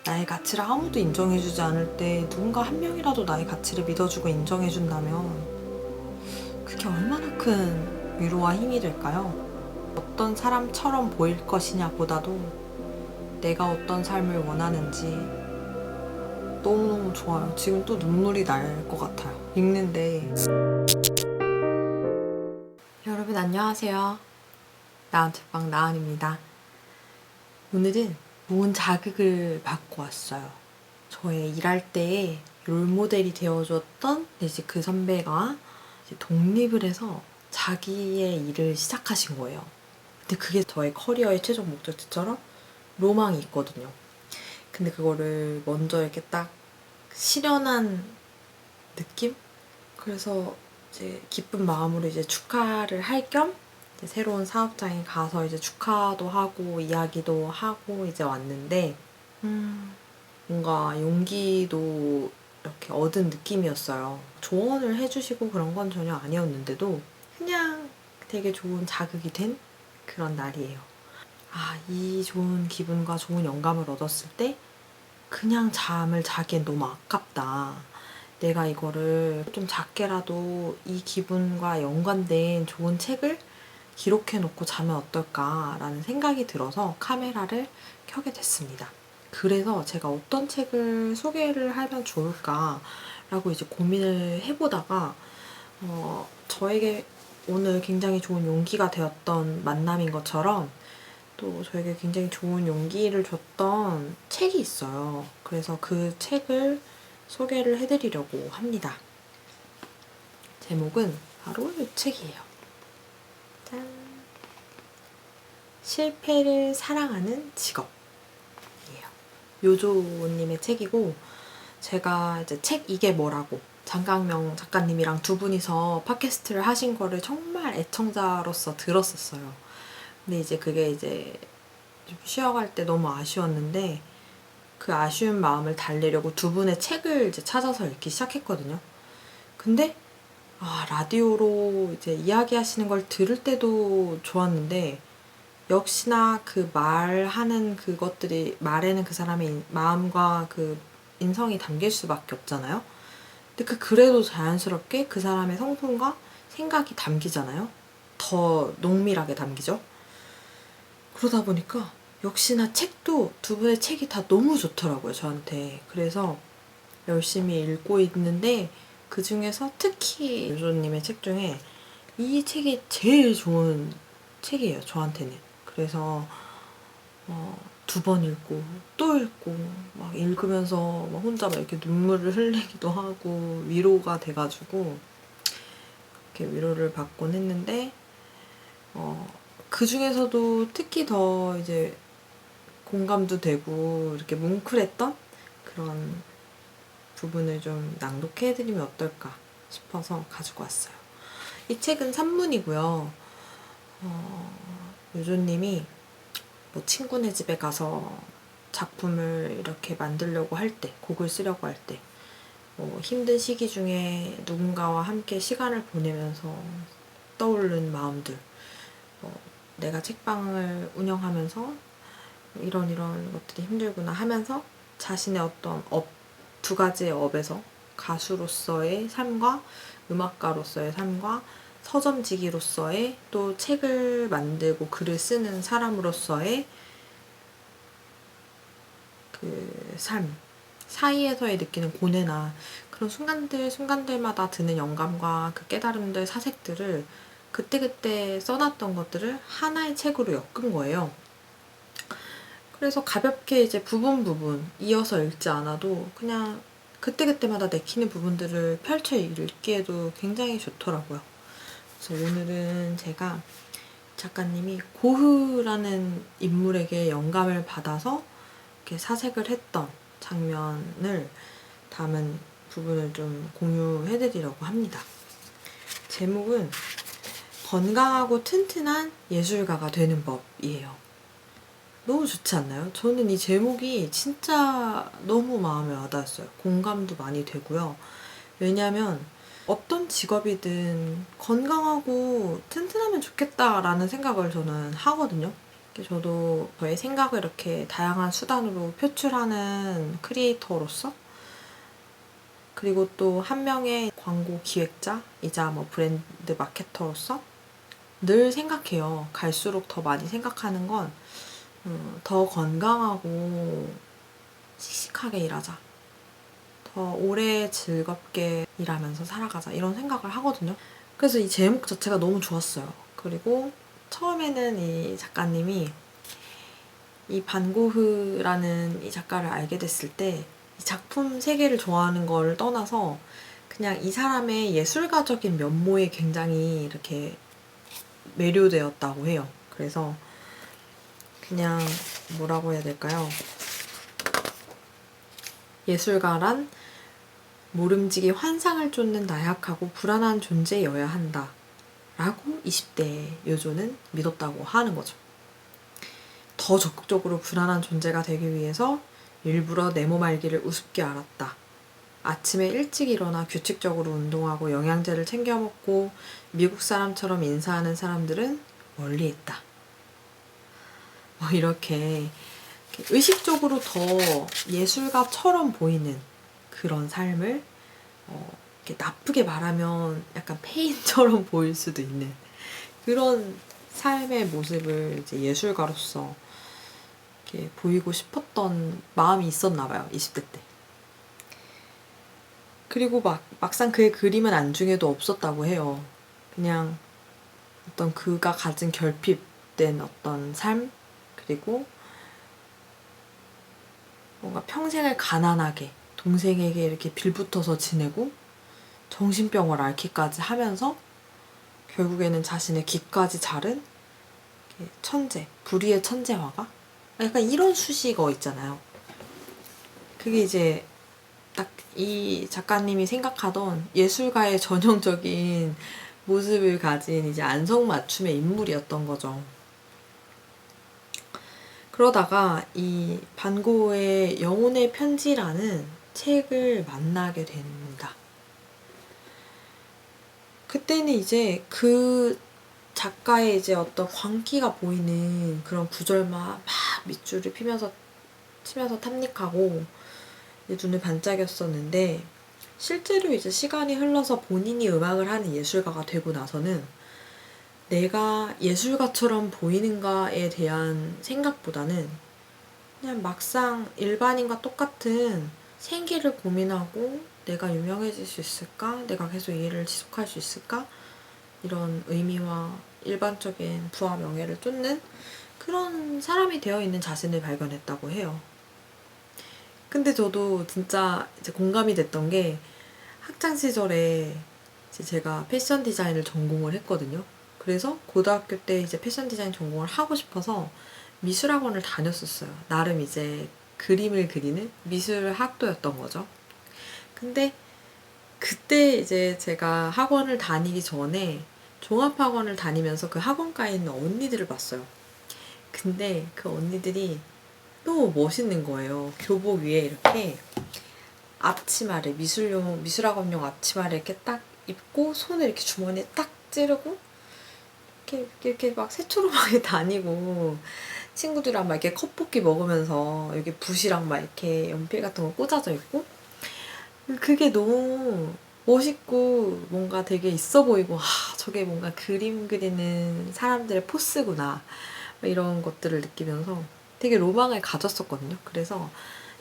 나의 가치를 아무도 인정해주지 않을 때 누군가 한 명이라도 나의 가치를 믿어주고 인정해준다면 그게 얼마나 큰 위로와 힘이 될까요? 어떤 사람처럼 보일 것이냐 보다도 내가 어떤 삶을 원하는지 너무너무 좋아요. 지금 또 눈물이 날 것 같아요. 읽는데. 여러분 안녕하세요. 나한테방 나은입니다. 오늘은 좋은 자극을 받고 왔어요. 저의 일할 때에 롤모델이 되어줬던 이제 그 선배가 이제 독립을 해서 자기의 일을 시작하신 거예요. 근데 그게 저의 커리어의 최종 목적지처럼 로망이 있거든요. 근데 그거를 먼저 이렇게 딱 실현한 느낌? 그래서 이제 기쁜 마음으로 이제 축하를 할 겸 새로운 사업장에 가서 이제 축하도 하고 이야기도 하고 이제 왔는데 뭔가 용기도 이렇게 얻은 느낌이었어요. 조언을 해주시고 그런 건 전혀 아니었는데도 그냥 되게 좋은 자극이 된 그런 날이에요. 이 좋은 기분과 좋은 영감을 얻었을 때 그냥 잠을 자기엔 너무 아깝다. 내가 이거를 좀 작게라도 이 기분과 연관된 좋은 책을 기록해놓고 자면 어떨까라는 생각이 들어서 카메라를 켜게 됐습니다. 그래서 제가 어떤 책을 소개를 하면 좋을까라고 이제 고민을 해보다가 저에게 오늘 굉장히 좋은 용기가 되었던 만남인 것처럼 또 저에게 굉장히 좋은 용기를 줬던 책이 있어요. 그래서 그 책을 소개를 해드리려고 합니다. 제목은 바로 이 책이에요. 짠! 실패를 사랑하는 직업이에요. 요조님의 책이고 제가 이제 책 이게 뭐라고 장강명 작가님이랑 두 분이서 팟캐스트를 하신 거를 정말 애청자로서 들었었어요. 근데 이제 그게 이제 좀 쉬어갈 때 너무 아쉬웠는데 그 아쉬운 마음을 달래려고 두 분의 책을 이제 찾아서 읽기 시작했거든요. 근데 라디오로 이제 이야기하시는 걸 들을 때도 좋았는데 역시나 그 말하는 그것들이 말에는 그 사람의 마음과 그 인성이 담길 수밖에 없잖아요. 근데 그 글에도 자연스럽게 그 사람의 성품과 생각이 담기잖아요. 더 농밀하게 담기죠. 그러다 보니까 역시나 책도 두 분의 책이 다 너무 좋더라고요, 저한테. 그래서 열심히 읽고 있는데 그 중에서 특히 요조님의 책 중에 이 책이 제일 좋은 책이에요, 저한테는. 그래서 두 번 읽고 또 읽고 막 읽으면서 막 혼자 막 이렇게 눈물을 흘리기도 하고 위로가 돼가지고 이렇게 위로를 받곤 했는데 그 중에서도 특히 더 이제 공감도 되고 이렇게 뭉클했던 그런 부분을 좀 낭독해드리면 어떨까 싶어서 가지고 왔어요. 이 책은 산문이고요. 요조님이 뭐 친구네 집에 가서 작품을 이렇게 만들려고 할 때, 곡을 쓰려고 할 때, 뭐 힘든 시기 중에 누군가와 함께 시간을 보내면서 떠오르는 마음들, 내가 책방을 운영하면서 이런 것들이 힘들구나 하면서 자신의 어떤 두 가지의 업에서 가수로서의 삶과 음악가로서의 삶과 서점지기로서의 또 책을 만들고 글을 쓰는 사람으로서의 그 삶 사이에서의 느끼는 고뇌나 그런 순간들마다 드는 영감과 그 깨달음들, 사색들을 그때그때 써놨던 것들을 하나의 책으로 엮은 거예요. 그래서 가볍게 이제 부분 이어서 읽지 않아도 그냥 그때그때마다 내키는 부분들을 펼쳐 읽기에도 굉장히 좋더라고요. 그래서 오늘은 제가 작가님이 고흐라는 인물에게 영감을 받아서 이렇게 사색을 했던 장면을 담은 부분을 좀 공유해드리려고 합니다. 제목은 건강하고 튼튼한 예술가가 되는 법이에요. 너무 좋지 않나요? 저는 이 제목이 진짜 너무 마음에 와닿았어요. 공감도 많이 되고요. 왜냐면 어떤 직업이든 건강하고 튼튼하면 좋겠다라는 생각을 저는 하거든요. 저도 저의 생각을 이렇게 다양한 수단으로 표출하는 크리에이터로서, 그리고 또 한 명의 광고 기획자이자 뭐 브랜드 마케터로서 늘 생각해요. 갈수록 더 많이 생각하는 건 더 건강하고 씩씩하게 일하자, 더 오래 즐겁게 일하면서 살아가자, 이런 생각을 하거든요. 그래서 이 제목 자체가 너무 좋았어요. 그리고 처음에는 이 작가님이 이 반고흐라는 이 작가를 알게 됐을 때 이 작품 세계를 좋아하는 걸 떠나서 그냥 이 사람의 예술가적인 면모에 굉장히 이렇게 매료되었다고 해요. 그래서 그냥 뭐라고 해야 될까요? 예술가란 모름지기 환상을 쫓는 나약하고 불안한 존재여야 한다 라고 20대 요조는 믿었다고 하는 거죠. 더 적극적으로 불안한 존재가 되기 위해서 일부러 내 몸 알기를 우습게 알았다. 아침에 일찍 일어나 규칙적으로 운동하고 영양제를 챙겨 먹고 미국 사람처럼 인사하는 사람들은 멀리 있다. 뭐 이렇게 의식적으로 더 예술가처럼 보이는 그런 삶을 이렇게 나쁘게 말하면 약간 페인처럼 보일 수도 있는 그런 삶의 모습을 이제 예술가로서 이렇게 보이고 싶었던 마음이 있었나 봐요, 20대 때. 그리고 막상 그의 그림은 안중에도 없었다고 해요. 그냥 어떤 그가 가진 결핍된 어떤 삶, 그리고 뭔가 평생을 가난하게 동생에게 이렇게 빌붙어서 지내고 정신병을 앓기까지 하면서 결국에는 자신의 귀까지 자른 천재, 불의의 천재화가? 약간 이런 수식어 있잖아요. 그게 이제 딱 이 작가님이 생각하던 예술가의 전형적인 모습을 가진 이제 안성맞춤의 인물이었던 거죠. 그러다가 이 반고의 영혼의 편지라는 책을 만나게 됩니다. 그때는 이제 그 작가의 이제 어떤 광기가 보이는 그런 구절만 막 밑줄을 치면서 탐닉하고 눈을 반짝였었는데, 실제로 이제 시간이 흘러서 본인이 음악을 하는 예술가가 되고 나서는 내가 예술가처럼 보이는가에 대한 생각보다는 그냥 막상 일반인과 똑같은 생계를 고민하고 내가 유명해질 수 있을까? 내가 계속 이 일을 지속할 수 있을까? 이런 의미와 일반적인 부와 명예를 쫓는 그런 사람이 되어 있는 자신을 발견했다고 해요. 근데 저도 진짜 이제 공감이 됐던 게, 학창 시절에 이제 제가 패션 디자인을 전공을 했거든요. 그래서 고등학교 때 이제 패션 디자인 전공을 하고 싶어서 미술학원을 다녔었어요. 나름 이제 그림을 그리는 미술학도였던 거죠. 근데 그때 이제 제가 학원을 다니기 전에 종합학원을 다니면서 그 학원가에 있는 언니들을 봤어요. 근데 그 언니들이 너무 멋있는 거예요. 교복 위에 이렇게 앞치마를, 미술학원용 앞치마를 이렇게 딱 입고 손을 이렇게 주머니에 딱 찌르고 이렇게 막 새초롬하게 다니고 친구들이랑 막 이렇게 컵볶이 먹으면서 여기 붓이랑 막 이렇게 연필 같은 거 꽂아져 있고, 그게 너무 멋있고 뭔가 되게 있어 보이고, 저게 뭔가 그림 그리는 사람들의 포스구나, 이런 것들을 느끼면서 되게 로망을 가졌었거든요. 그래서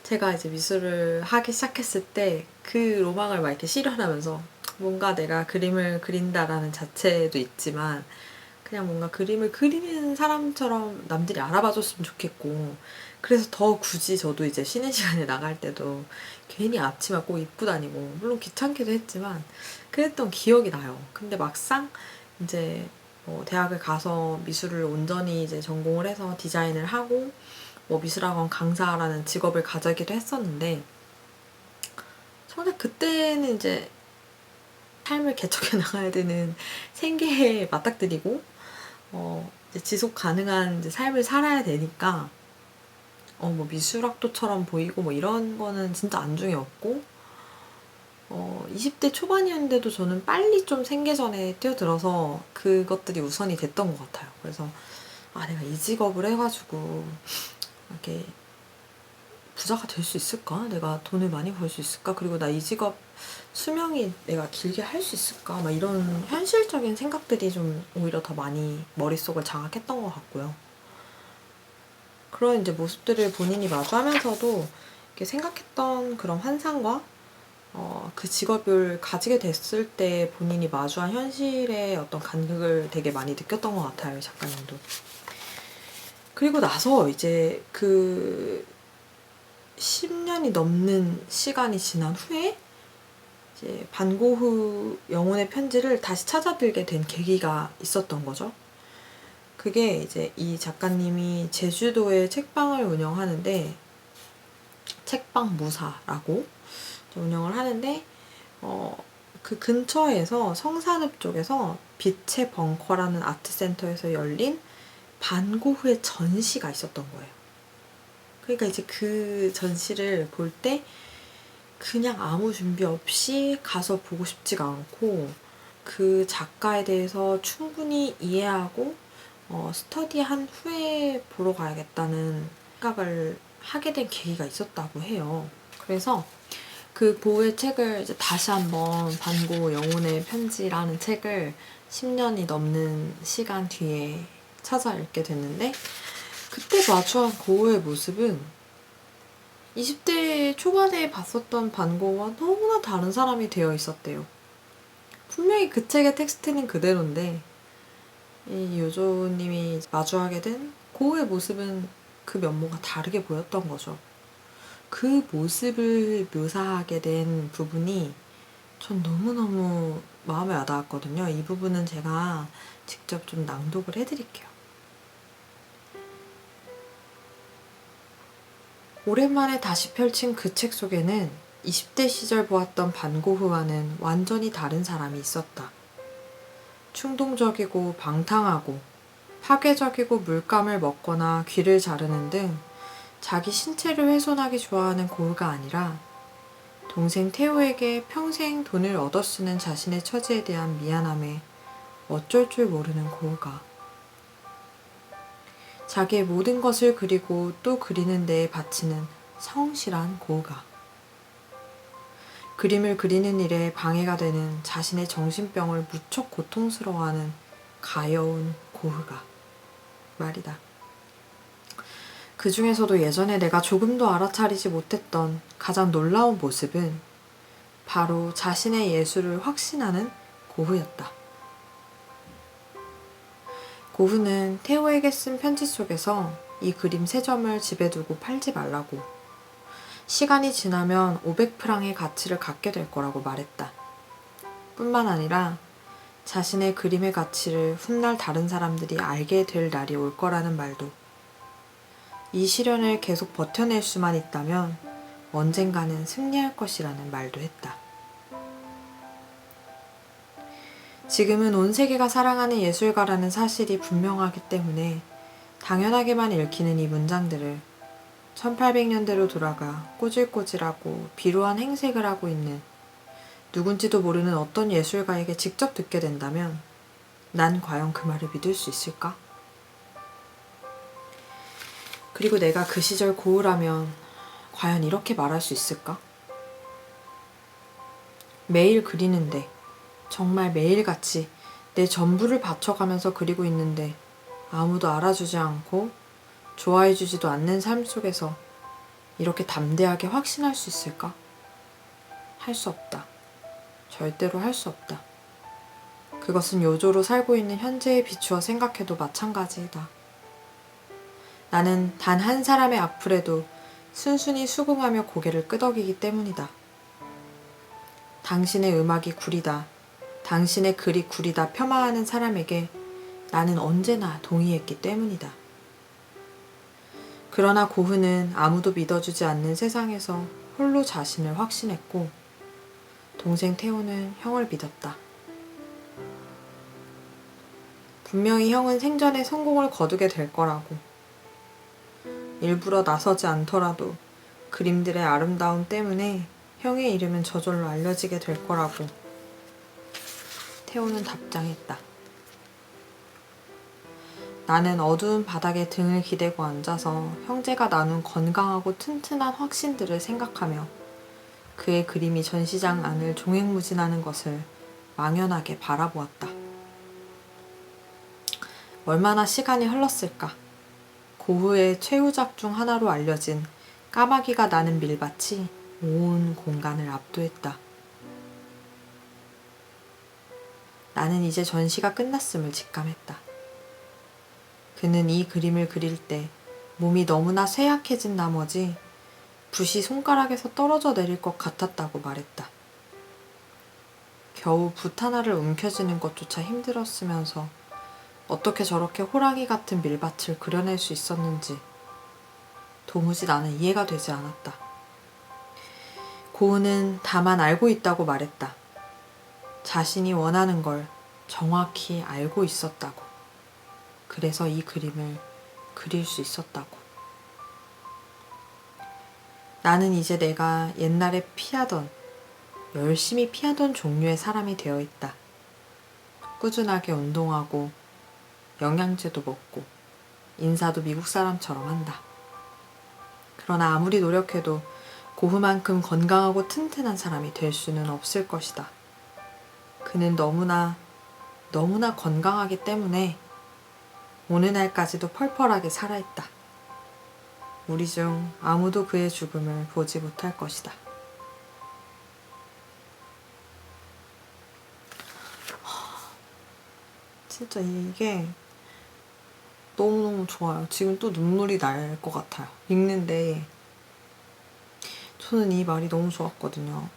제가 이제 미술을 하기 시작했을 때 그 로망을 막 이렇게 실현하면서 뭔가 내가 그림을 그린다라는 자체도 있지만 그냥 뭔가 그림을 그리는 사람처럼 남들이 알아봐줬으면 좋겠고, 그래서 더 굳이 저도 이제 쉬는 시간에 나갈 때도 괜히 앞치마 꼭 입고 다니고, 물론 귀찮기도 했지만 그랬던 기억이 나요. 근데 막상 이제 대학을 가서 미술을 온전히 이제 전공을 해서 디자인을 하고 뭐 미술학원 강사라는 직업을 가지기도 했었는데, 저는 그때는 이제 삶을 개척해 나가야 되는 생계에 맞닥뜨리고 이제 지속 가능한 이제 삶을 살아야 되니까 뭐 미술학도처럼 보이고 뭐 이런 거는 진짜 안중에 없고, 20대 초반이었는데도 저는 빨리 좀 생계전에 뛰어들어서 그것들이 우선이 됐던 것 같아요. 그래서 내가 이 직업을 해가지고 이렇게 부자가 될 수 있을까? 내가 돈을 많이 벌 수 있을까? 그리고 나 이 직업 수명이 내가 길게 할 수 있을까? 막 이런 현실적인 생각들이 좀 오히려 더 많이 머릿속을 장악했던 것 같고요. 그런 이제 모습들을 본인이 마주하면서도 이렇게 생각했던 그런 환상과 그 직업을 가지게 됐을 때 본인이 마주한 현실의 어떤 간극을 되게 많이 느꼈던 것 같아요, 작가님도. 그리고 나서 이제 그 10년이 넘는 시간이 지난 후에 이제 반고흐 영혼의 편지를 다시 찾아들게 된 계기가 있었던 거죠. 그게 이제 이 작가님이 제주도에 책방을 운영하는데, 책방 무사라고 운영을 하는데, 그 근처에서 성산읍 쪽에서 빛의 벙커라는 아트센터에서 열린 반고흐의 전시가 있었던 거예요. 그러니까 이제 그 전시를 볼 때 그냥 아무 준비 없이 가서 보고 싶지가 않고, 그 작가에 대해서 충분히 이해하고 스터디한 후에 보러 가야겠다는 생각을 하게 된 계기가 있었다고 해요. 그래서 그 고흐의 책을 이제 다시 한번 반고 영혼의 편지라는 책을 10년이 넘는 시간 뒤에 찾아 읽게 됐는데, 그때 마주한 고흐의 모습은 20대 초반에 봤었던 반고흐와 너무나 다른 사람이 되어 있었대요. 분명히 그 책의 텍스트는 그대로인데 이 요조님이 마주하게 된 고흐의 모습은 그 면모가 다르게 보였던 거죠. 그 모습을 묘사하게 된 부분이 전 너무너무 마음에 와닿았거든요. 이 부분은 제가 직접 좀 낭독을 해드릴게요. 오랜만에 다시 펼친 그 책 속에는 20대 시절 보았던 반고흐와는 완전히 다른 사람이 있었다. 충동적이고 방탕하고 파괴적이고 물감을 먹거나 귀를 자르는 등 자기 신체를 훼손하기 좋아하는 고흐가 아니라 동생 테오에게 평생 돈을 얻어 쓰는 자신의 처지에 대한 미안함에 어쩔 줄 모르는 고흐가, 자기의 모든 것을 그리고 또 그리는 데에 바치는 성실한 고흐가, 그림을 그리는 일에 방해가 되는 자신의 정신병을 무척 고통스러워하는 가여운 고흐가 말이다. 그 중에서도 예전에 내가 조금도 알아차리지 못했던 가장 놀라운 모습은 바로 자신의 예술을 확신하는 고흐였다. 고흐는 테오에게 쓴 편지 속에서 이 그림 3점을 집에 두고 팔지 말라고, 시간이 지나면 500프랑의 가치를 갖게 될 거라고 말했다. 뿐만 아니라 자신의 그림의 가치를 훗날 다른 사람들이 알게 될 날이 올 거라는 말도, 이 시련을 계속 버텨낼 수만 있다면 언젠가는 승리할 것이라는 말도 했다. 지금은 온 세계가 사랑하는 예술가라는 사실이 분명하기 때문에 당연하게만 읽히는 이 문장들을 1800년대로 돌아가 꼬질꼬질하고 비루한 행색을 하고 있는 누군지도 모르는 어떤 예술가에게 직접 듣게 된다면 난 과연 그 말을 믿을 수 있을까? 그리고 내가 그 시절 고흐라면 과연 이렇게 말할 수 있을까? 매일 그리는데, 정말 매일같이 내 전부를 바쳐가면서 그리고 있는데 아무도 알아주지 않고 좋아해주지도 않는 삶 속에서 이렇게 담대하게 확신할 수 있을까? 할 수 없다. 절대로 할 수 없다. 그것은 요조로 살고 있는 현재에 비추어 생각해도 마찬가지이다. 나는 단 한 사람의 악플에도 순순히 수긍하며 고개를 끄덕이기 때문이다. 당신의 음악이 구리다, 당신의 글이 구리다 폄하하는 사람에게 나는 언제나 동의했기 때문이다. 그러나 고흐는 아무도 믿어주지 않는 세상에서 홀로 자신을 확신했고, 동생 테오는 형을 믿었다. 분명히 형은 생전에 성공을 거두게 될 거라고, 일부러 나서지 않더라도 그림들의 아름다움 때문에 형의 이름은 저절로 알려지게 될 거라고 테오는 답장했다. 나는 어두운 바닥에 등을 기대고 앉아서 형제가 나눈 건강하고 튼튼한 확신들을 생각하며 그의 그림이 전시장 안을 종횡무진하는 것을 망연하게 바라보았다. 얼마나 시간이 흘렀을까? 고흐의 최후작 중 하나로 알려진 까마귀가 나는 밀밭이 온 공간을 압도했다. 나는 이제 전시가 끝났음을 직감했다. 그는 이 그림을 그릴 때 몸이 너무나 쇠약해진 나머지 붓이 손가락에서 떨어져 내릴 것 같았다고 말했다. 겨우 붓 하나를 움켜쥐는 것조차 힘들었으면서 어떻게 저렇게 호랑이 같은 밀밭을 그려낼 수 있었는지 도무지 나는 이해가 되지 않았다. 고흐는 다만 알고 있다고 말했다. 자신이 원하는 걸 정확히 알고 있었다고. 그래서 이 그림을 그릴 수 있었다고. 나는 이제 내가 옛날에 열심히 피하던 종류의 사람이 되어 있다. 꾸준하게 운동하고 영양제도 먹고 인사도 미국 사람처럼 한다. 그러나 아무리 노력해도 고흐만큼 건강하고 튼튼한 사람이 될 수는 없을 것이다. 그는 너무나 건강하기 때문에 오늘날까지도 펄펄하게 살아있다. 우리 중 아무도 그의 죽음을 보지 못할 것이다. 진짜 이게 너무너무 좋아요. 지금 또 눈물이 날 것 같아요. 읽는데 저는 이 말이 너무 좋았거든요.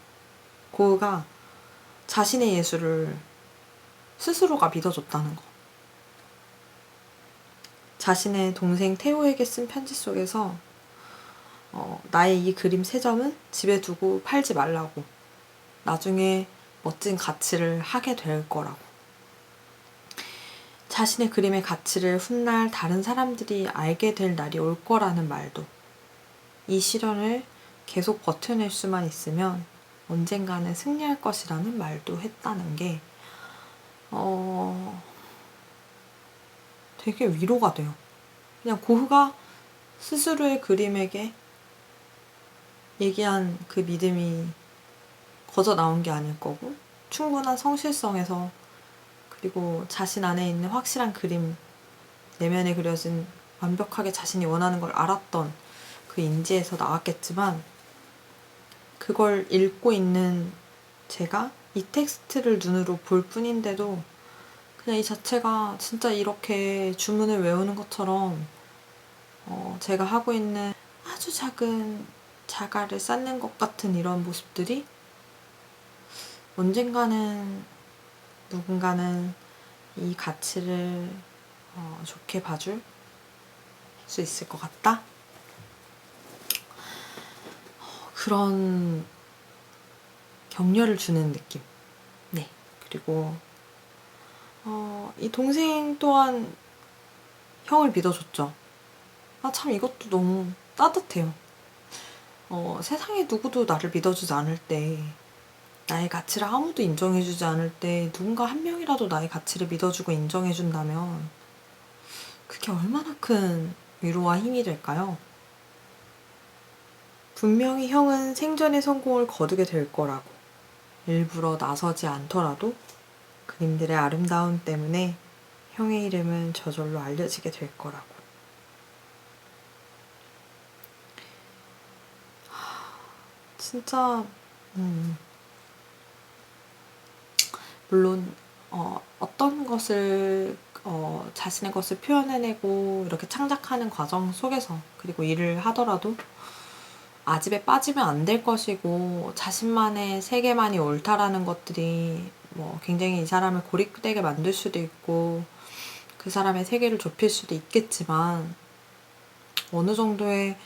고흐가 자신의 예술을 스스로가 믿어줬다는 거. 자신의 동생 테오에게 쓴 편지 속에서 나의 이 그림 3점은 집에 두고 팔지 말라고. 나중에 멋진 가치를 하게 될 거라고. 자신의 그림의 가치를 훗날 다른 사람들이 알게 될 날이 올 거라는 말도, 이 시련을 계속 버텨낼 수만 있으면 언젠가는 승리할 것이라는 말도 했다는 게 되게 위로가 돼요. 그냥 고흐가 스스로의 그림에게 얘기한 그 믿음이 거저 나온 게 아닐 거고, 충분한 성실성에서, 그리고 자신 안에 있는 확실한 그림, 내면에 그려진 완벽하게 자신이 원하는 걸 알았던 그 인지에서 나왔겠지만, 그걸 읽고 있는 제가 이 텍스트를 눈으로 볼 뿐인데도 그냥 이 자체가 진짜 이렇게 주문을 외우는 것처럼 제가 하고 있는 아주 작은 자갈을 쌓는 것 같은 이런 모습들이 언젠가는 누군가는 이 가치를 좋게 봐줄 수 있을 것 같다? 그런 격려를 주는 느낌. 네. 그리고 이 동생 또한 형을 믿어줬죠. 참 이것도 너무 따뜻해요. 세상에 누구도 나를 믿어주지 않을 때, 나의 가치를 아무도 인정해주지 않을 때 누군가 한 명이라도 나의 가치를 믿어주고 인정해준다면 그게 얼마나 큰 위로와 힘이 될까요? 분명히 형은 생전의 성공을 거두게 될 거라고. 일부러 나서지 않더라도 그림들의 아름다움 때문에 형의 이름은 저절로 알려지게 될 거라고. 진짜 물론 어떤 것을 자신의 것을 표현해내고 이렇게 창작하는 과정 속에서, 그리고 일을 하더라도 아집에 빠지면 안 될 것이고, 자신만의 세계만이 옳다라는 것들이 굉장히 이 사람을 고립되게 만들 수도 있고 그 사람의 세계를 좁힐 수도 있겠지만, 어느 정도의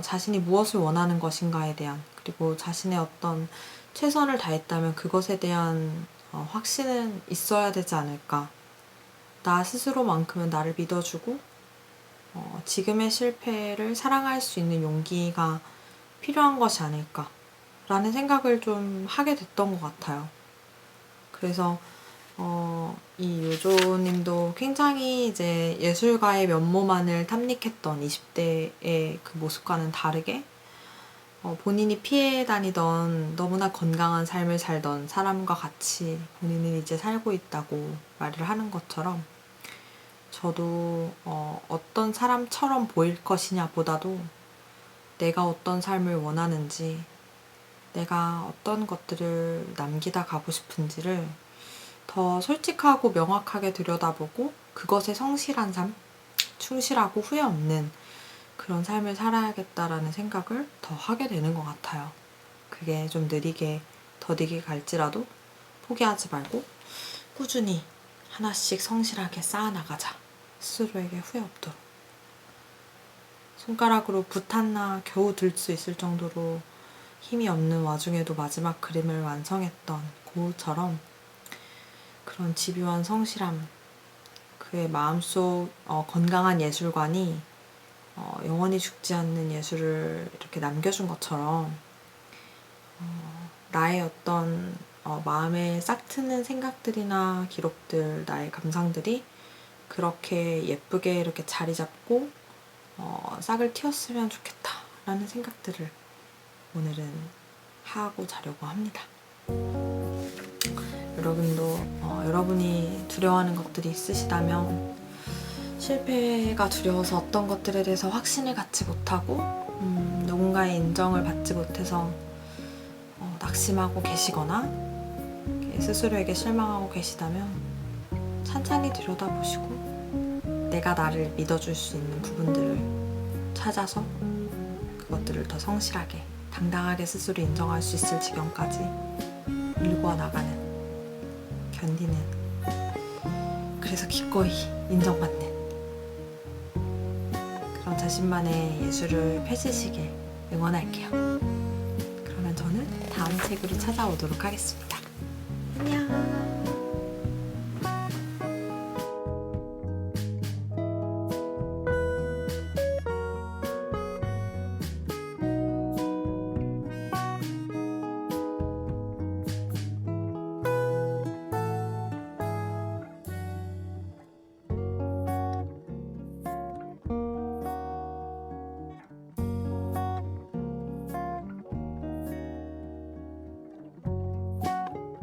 자신이 무엇을 원하는 것인가에 대한, 그리고 자신의 어떤 최선을 다했다면 그것에 대한 확신은 있어야 되지 않을까. 나 스스로만큼은 나를 믿어주고 지금의 실패를 사랑할 수 있는 용기가 필요한 것이 아닐까 라는 생각을 좀 하게 됐던 것 같아요. 그래서 이 요조님도 굉장히 이제 예술가의 면모만을 탐닉했던 20대의 그 모습과는 다르게 본인이 피해 다니던 너무나 건강한 삶을 살던 사람과 같이 본인은 이제 살고 있다고 말을 하는 것처럼 저도 어떤 사람처럼 보일 것이냐 보다도 내가 어떤 삶을 원하는지, 내가 어떤 것들을 남기다 가고 싶은지를 더 솔직하고 명확하게 들여다보고 그것에 성실한 삶, 충실하고 후회 없는 그런 삶을 살아야겠다라는 생각을 더 하게 되는 것 같아요. 그게 좀 느리게 더디게 갈지라도 포기하지 말고 꾸준히 하나씩 성실하게 쌓아나가자. 스스로에게 후회 없도록. 손가락으로 붓 하나 겨우 들 수 있을 정도로 힘이 없는 와중에도 마지막 그림을 완성했던 고우처럼 그런 집요한 성실함, 그의 마음속 건강한 예술관이 영원히 죽지 않는 예술을 이렇게 남겨준 것처럼 나의 어떤 마음에 싹트는 생각들이나 기록들, 나의 감상들이 그렇게 예쁘게 이렇게 자리 잡고 싹을 틔웠으면 좋겠다라는 생각들을 오늘은 하고 자려고 합니다. 여러분도 여러분이 두려워하는 것들이 있으시다면 실패가 두려워서 어떤 것들에 대해서 확신을 갖지 못하고 누군가의 인정을 받지 못해서 낙심하고 계시거나 스스로에게 실망하고 계시다면 찬찬히 들여다보시고 내가 나를 믿어줄 수 있는 부분들을 찾아서 그것들을 더 성실하게 당당하게 스스로 인정할 수 있을 지경까지 일구어 나가는, 견디는, 그래서 기꺼이 인정받는 그런 자신만의 예술을 펼치시길 응원할게요. 그러면 저는 다음 책으로 찾아오도록 하겠습니다. 안녕.